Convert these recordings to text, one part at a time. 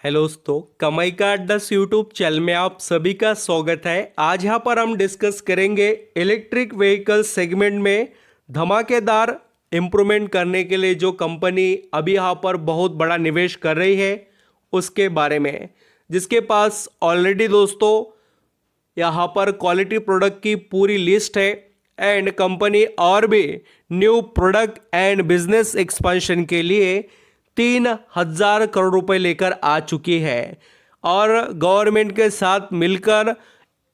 Hello दोस्तों, कमाई का अड्डा यूट्यूब चैनल में आप सभी का स्वागत है। आज यहाँ पर हम डिस्कस करेंगे इलेक्ट्रिक व्हीकल सेगमेंट में धमाकेदार इम्प्रूवमेंट करने के लिए जो कंपनी अभी यहाँ पर बहुत बड़ा निवेश कर रही है उसके बारे में, जिसके पास ऑलरेडी दोस्तों यहाँ पर क्वालिटी प्रोडक्ट की पूरी लिस्ट है एंड कंपनी और भी new product and business expansion के लिए 3,000 करोड़ रुपए लेकर आ चुकी है और गवर्नमेंट के साथ मिलकर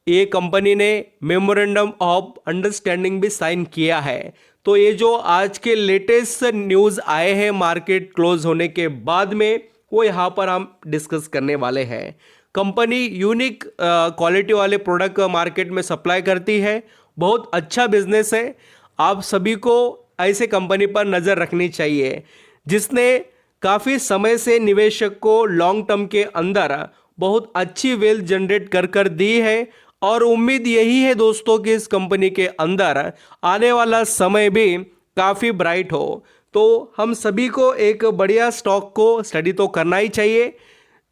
ये कंपनी ने मेमोरेंडम ऑफ अंडरस्टैंडिंग भी साइन किया है। तो ये जो आज के लेटेस्ट न्यूज़ आए हैं मार्केट क्लोज होने के बाद में, वो यहाँ पर हम डिस्कस करने वाले हैं। कंपनी यूनिक क्वालिटी वाले प्रोडक्ट मार्केट में सप्लाई करती है, बहुत अच्छा बिजनेस है। आप सभी को ऐसे कंपनी पर नज़र रखनी चाहिए जिसने काफ़ी समय से निवेशक को लॉन्ग टर्म के अंदर बहुत अच्छी वेल्थ जनरेट कर दी है और उम्मीद यही है दोस्तों कि इस कंपनी के अंदर आने वाला समय भी काफ़ी ब्राइट हो। तो हम सभी को एक बढ़िया स्टॉक को स्टडी तो करना ही चाहिए,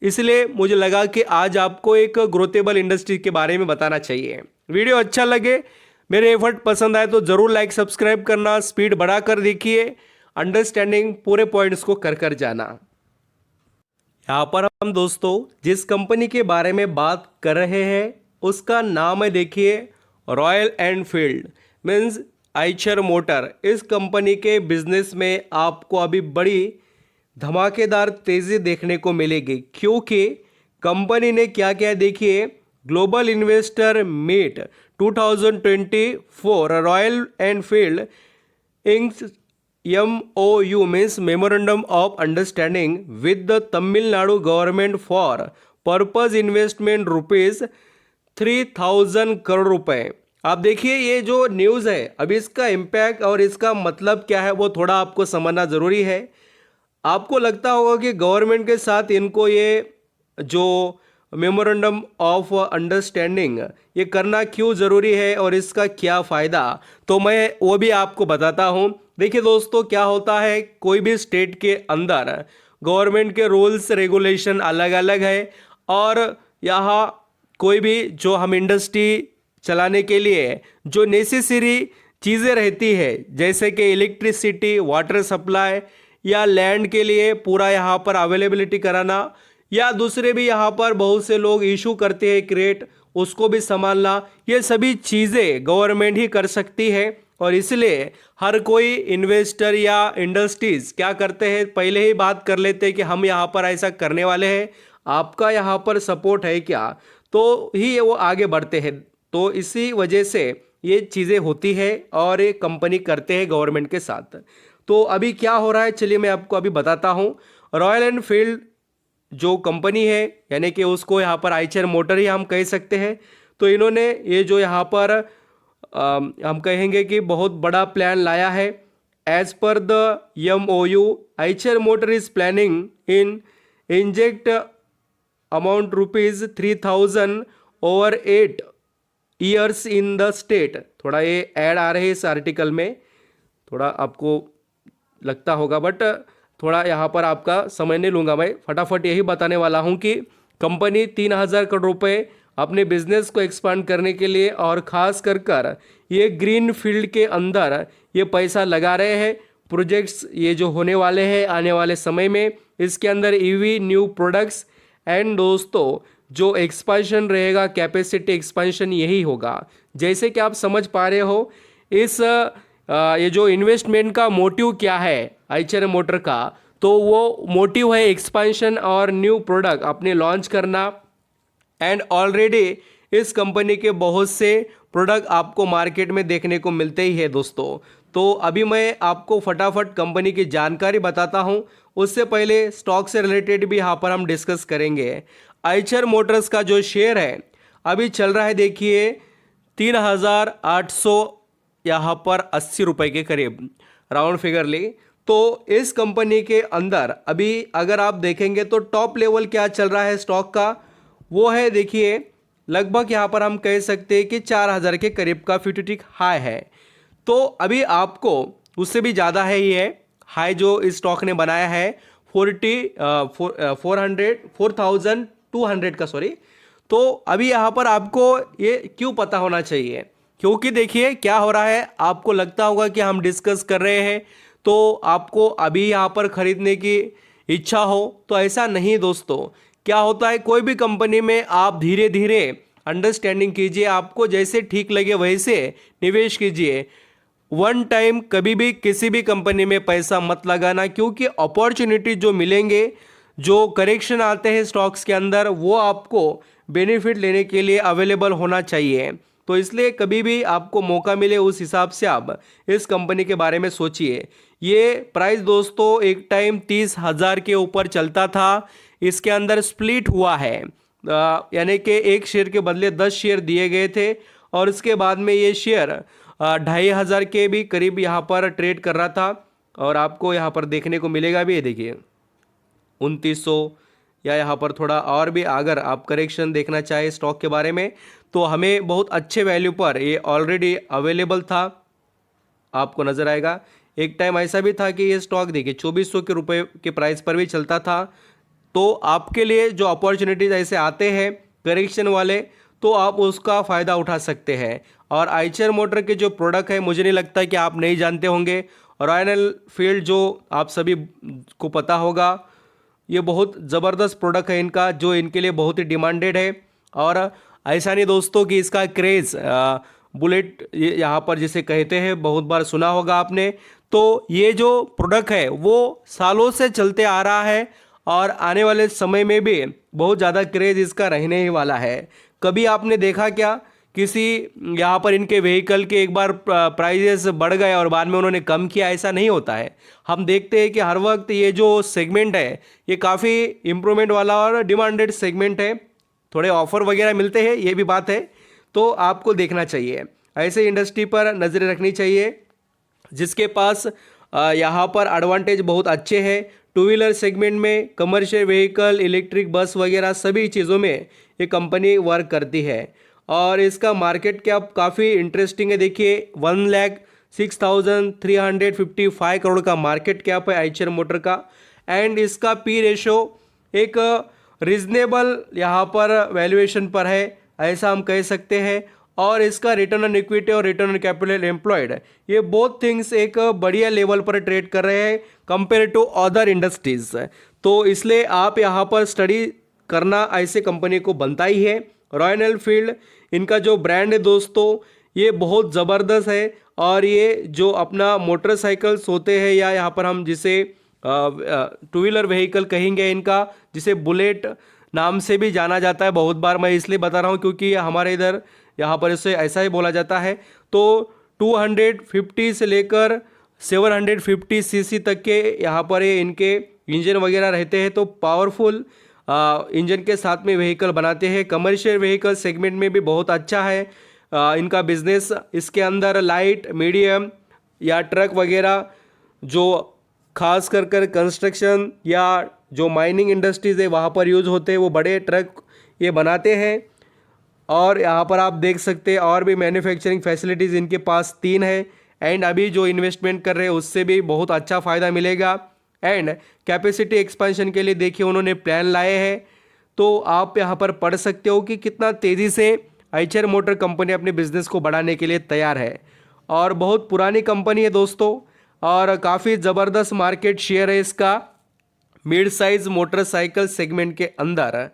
इसलिए मुझे लगा कि आज आपको एक ग्रोथेबल इंडस्ट्री के बारे में बताना चाहिए। वीडियो अच्छा लगे, मेरे एफर्ट पसंद आए तो ज़रूर लाइक सब्सक्राइब करना, स्पीड बढ़ाकर देखिए, अंडरस्टैंडिंग पूरे पॉइंट्स को कर जाना। यहाँ पर हम दोस्तों जिस कंपनी के बारे में बात कर रहे हैं उसका नाम है, देखिए, royal Enfield means Eicher motor. इस कंपनी के बिजनेस में आपको अभी बड़ी धमाकेदार तेज़ी देखने को मिलेगी, क्योंकि कंपनी ने क्या क्या, देखिए, global investor meet 2024 Royal Enfield ink MOU means Memorandum of Understanding with the Tamil Nadu government for purpose investment rupees 3,000 crore रुपए। आप देखिए ये जो न्यूज़ है, अभी इसका इम्पैक्ट और इसका मतलब क्या है वो थोड़ा आपको समझना ज़रूरी है। आपको लगता होगा कि गवर्नमेंट के साथ इनको ये जो मेमोरेंडम ऑफ अंडरस्टैंडिंग ये करना क्यों ज़रूरी है और इसका क्या फ़ायदा, तो मैं वो भी आपको बताता हूँ। देखिए दोस्तों, क्या होता है, कोई भी स्टेट के अंदर गवर्नमेंट के रूल्स रेगुलेशन अलग अलग है और यहाँ कोई भी जो हम इंडस्ट्री चलाने के लिए जो नेसेसरी चीज़ें रहती है, जैसे कि इलेक्ट्रिसिटी, वाटर सप्लाई या लैंड के लिए पूरा यहाँ पर अवेलेबिलिटी कराना, या दूसरे भी यहाँ पर बहुत से लोग इशू करते हैं क्रिएट, उसको भी संभालना, ये सभी चीज़ें गवर्नमेंट ही कर सकती है। और इसलिए हर कोई इन्वेस्टर या इंडस्ट्रीज क्या करते हैं, पहले ही बात कर लेते हैं कि हम यहाँ पर ऐसा करने वाले हैं, आपका यहाँ पर सपोर्ट है क्या, तो ही वो आगे बढ़ते हैं। तो इसी वजह से ये चीज़ें होती है और ये कंपनी करते हैं गवर्नमेंट के साथ। तो अभी क्या हो रहा है, चलिए मैं आपको अभी बताता हूँ। रॉयल एनफील्ड जो कंपनी है, यानी कि उसको यहाँ पर आइचर मोटर ही हम कह सकते हैं, तो इन्होंने ये जो यहाँ पर हम कहेंगे कि बहुत बड़ा प्लान लाया है। एज पर the MOU, Eicher Motor is planning in inject amount rupees 3,000 over 8 years in the state. थोड़ा ये ऐड आ रहे हैं इस आर्टिकल में, थोड़ा आपको लगता होगा, बट थोड़ा यहाँ पर आपका समय नहीं लूँगा, मैं फटाफट यही बताने वाला हूँ कि कंपनी 3,000 करोड़ रुपए अपने बिजनेस को एक्सपांड करने के लिए और ख़ास कर ये ग्रीन फील्ड के अंदर ये पैसा लगा रहे हैं। प्रोजेक्ट्स ये जो होने वाले हैं आने वाले समय में, इसके अंदर EV न्यू प्रोडक्ट्स एंड दोस्तों जो एक्सपेंशन रहेगा, कैपेसिटी एक्सपेंशन यही होगा। जैसे कि आप समझ पा रहे हो, इस ये जो इन्वेस्टमेंट का मोटिव क्या है आइचर मोटर का, तो वो मोटिव है एक्सपेंशन और न्यू प्रोडक्ट अपने लॉन्च करना। एंड ऑलरेडी इस कंपनी के बहुत से प्रोडक्ट आपको मार्केट में देखने को मिलते ही है दोस्तों। तो अभी मैं आपको फटाफट कंपनी की जानकारी बताता हूं, उससे पहले स्टॉक से रिलेटेड भी यहाँ पर हम डिस्कस करेंगे। आइचर मोटर्स का जो शेयर है अभी चल रहा है, देखिए 3,800 यहाँ पर 80 रुपये के करीब राउंड फिगर ले। तो इस कंपनी के अंदर अभी अगर आप देखेंगे तो टॉप लेवल क्या चल रहा है स्टॉक का, वो है, देखिए, लगभग यहाँ पर हम कह सकते हैं कि 4,000 के करीब का 50 हाई है। तो अभी आपको उससे भी ज़्यादा है, ये हाई जो इस स्टॉक ने बनाया है 4,200 का, सॉरी। तो अभी यहाँ पर आपको ये क्यों पता होना चाहिए, क्योंकि देखिए क्या हो रहा है, आपको लगता होगा कि हम डिस्कस कर रहे हैं तो आपको अभी यहाँ पर खरीदने की इच्छा हो, तो ऐसा नहीं दोस्तों। क्या होता है, कोई भी कंपनी में आप धीरे धीरे अंडरस्टैंडिंग कीजिए, आपको जैसे ठीक लगे वैसे निवेश कीजिए। वन टाइम कभी भी किसी भी कंपनी में पैसा मत लगाना, क्योंकि अपॉर्चुनिटी जो मिलेंगे, जो करेक्शन आते हैं स्टॉक्स के अंदर, वो आपको बेनिफिट लेने के लिए अवेलेबल होना चाहिए। तो इसलिए कभी भी आपको मौका मिले उस हिसाब से आप इस कंपनी के बारे में सोचिए। ये प्राइस दोस्तों एक टाइम 30,000 के ऊपर चलता था, इसके अंदर स्प्लिट हुआ है, यानी कि एक शेयर के बदले 10 शेयर दिए गए थे, और इसके बाद में ये शेयर 2,500 के भी करीब यहाँ पर ट्रेड कर रहा था। और आपको यहाँ पर देखने को मिलेगा भी, ये देखिए 2,900, या यहाँ पर थोड़ा और भी अगर आप करेक्शन देखना चाहे स्टॉक के बारे में, तो हमें बहुत अच्छे वैल्यू पर ये ऑलरेडी अवेलेबल था, आपको नज़र आएगा। एक टाइम ऐसा भी था कि ये स्टॉक देखिए 2,400 के रुपए के प्राइस पर भी चलता था। तो आपके लिए जो अपॉर्चुनिटीज ऐसे आते हैं करेक्शन वाले, तो आप उसका फ़ायदा उठा सकते हैं। और आइचर मोटर के जो प्रोडक्ट है, मुझे नहीं लगता कि आप नहीं जानते होंगे। रॉयल एनफील्ड जो आप सभी को पता होगा, ये बहुत ज़बरदस्त प्रोडक्ट है इनका, जो इनके लिए बहुत ही डिमांडेड है। और ऐसा नहीं दोस्तों कि इसका क्रेज़ बुलेट यहाँ पर जिसे कहते हैं, बहुत बार सुना होगा आपने। तो ये जो प्रोडक्ट है वो सालों से चलते आ रहा है, और आने वाले समय में भी बहुत ज़्यादा क्रेज़ इसका रहने ही वाला है। कभी आपने देखा क्या किसी यहाँ पर इनके व्हीकल के एक बार प्राइजेस बढ़ गए और बाद में उन्होंने कम किया? ऐसा नहीं होता है। हम देखते हैं कि हर वक्त ये जो सेगमेंट है ये काफ़ी इम्प्रूवमेंट वाला और डिमांडेड सेगमेंट है, थोड़े ऑफर वगैरह मिलते हैं, ये भी बात है। तो आपको देखना चाहिए, ऐसे इंडस्ट्री पर नज़रें रखनी चाहिए जिसके पास यहाँ पर एडवांटेज बहुत अच्छे हैं। टू व्हीलर सेगमेंट में, कमर्शियल व्हीकल, इलेक्ट्रिक बस वगैरह सभी चीज़ों में ये कंपनी वर्क करती है। और इसका मार्केट कैप काफ़ी इंटरेस्टिंग है, देखिए 1,06,355 करोड़ का मार्केट कैप है आइचर मोटर का। एंड इसका पी रेशो एक रिजनेबल यहाँ पर वैल्यूएशन पर है, ऐसा हम कह सकते हैं। और इसका रिटर्न ऑन इक्विटी और रिटर्न ऑन कैपिटल एम्प्लॉयड, ये बोथ थिंग्स एक बढ़िया लेवल पर ट्रेड कर रहे हैं कंपेयर टू अदर इंडस्ट्रीज। तो इसलिए आप यहाँ पर स्टडी करना ऐसे कंपनी को बनता ही है। रॉयल एनफील्ड इनका जो ब्रांड है दोस्तों, ये बहुत ज़बरदस्त है। और ये जो अपना मोटरसाइकिल्स होते हैं, या यहाँ पर हम जिसे टू व्हीलर व्हीकल कहेंगे इनका, जिसे बुलेट नाम से भी जाना जाता है, बहुत बार मैं इसलिए बता रहा हूँ क्योंकि हमारे इधर यहाँ पर इसे ऐसा ही बोला जाता है। तो 250 से लेकर 750 सीसी तक के यहाँ पर ये इनके इंजन वगैरह रहते हैं। तो पावरफुल इंजन के साथ में व्हीकल बनाते हैं। कमर्शियल व्हीकल सेगमेंट में भी बहुत अच्छा है इनका बिजनेस। इसके अंदर लाइट, मीडियम या ट्रक वगैरह जो खास कर कंस्ट्रक्शन या जो माइनिंग इंडस्ट्रीज़ है वहाँ पर यूज़ होते हैं, वो बड़े ट्रक ये बनाते हैं। और यहाँ पर आप देख सकते हैं और भी मैन्युफैक्चरिंग फैसिलिटीज़ इनके पास 3 है। एंड अभी जो इन्वेस्टमेंट कर रहे हैं उससे भी बहुत अच्छा फ़ायदा मिलेगा। एंड कैपेसिटी एक्सपेंशन के लिए देखिए उन्होंने प्लान लाए हैं। तो आप यहाँ पर पढ़ सकते हो कि कितना तेज़ी से आइचर मोटर कंपनी अपने बिजनेस को बढ़ाने के लिए तैयार है। और बहुत पुरानी कंपनी है दोस्तों, और काफ़ी ज़बरदस्त मार्केट शेयर है इसका मिड साइज़ मोटरसाइकिल सेगमेंट के अंदर,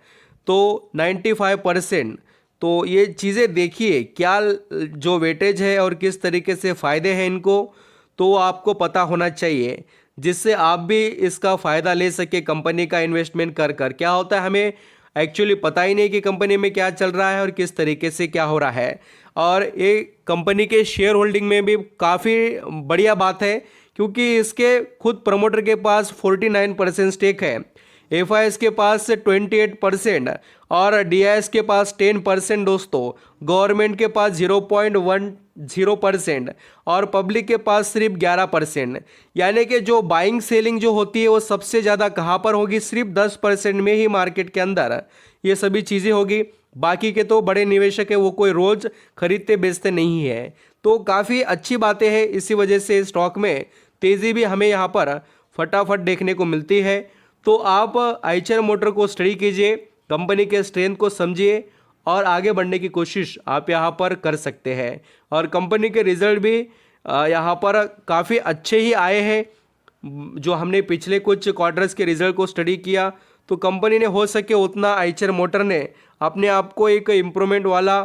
तो 95%। तो ये चीज़ें देखिए क्या जो वेटेज है और किस तरीके से फ़ायदे हैं इनको, तो आपको पता होना चाहिए, जिससे आप भी इसका फ़ायदा ले सके कंपनी का इन्वेस्टमेंट कर कर। क्या होता है, हमें एक्चुअली पता ही नहीं कि कंपनी में क्या चल रहा है और किस तरीके से क्या हो रहा है। और ये कंपनी के शेयर होल्डिंग में भी काफ़ी बढ़िया बात है, क्योंकि इसके खुद प्रमोटर के पास 49% स्टेक है, एफआईएस के पास 28% और डीआईएस के पास 10% दोस्तों, गवर्नमेंट के पास 0.10% और पब्लिक के पास सिर्फ 11%। यानी कि जो बाइंग सेलिंग जो होती है वो सबसे ज़्यादा कहाँ पर होगी, सिर्फ 10% में ही मार्केट के अंदर ये सभी चीज़ें होगी। बाकी के तो बड़े निवेशक है, वो कोई रोज़ खरीदते बेचते नहीं है। तो काफ़ी अच्छी बातें हैं, इसी वजह से स्टॉक में तेज़ी भी हमें यहाँ पर फटाफट देखने को मिलती है। तो आप आइचर मोटर को स्टडी कीजिए, कंपनी के स्ट्रेंथ को समझिए और आगे बढ़ने की कोशिश आप यहाँ पर कर सकते हैं। और कंपनी के रिजल्ट भी यहाँ पर काफ़ी अच्छे ही आए हैं। जो हमने पिछले कुछ क्वार्टर्स के रिजल्ट को स्टडी किया तो कंपनी ने हो सके उतना आइचर मोटर ने अपने आप को एक इम्प्रूवमेंट वाला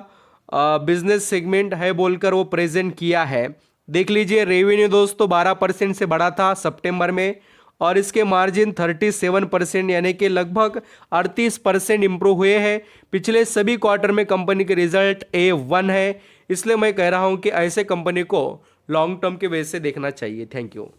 बिजनेस सेगमेंट है बोलकर वो प्रेजेंट किया है। देख लीजिए रेवेन्यू दोस्तों 12% से बढ़ा था सितंबर में और इसके मार्जिन 37% यानी कि लगभग 38% इंप्रूव हुए हैं। पिछले सभी क्वार्टर में कंपनी के रिजल्ट A1 है, इसलिए मैं कह रहा हूं कि ऐसे कंपनी को लॉन्ग टर्म के वजह से देखना चाहिए। Thank you.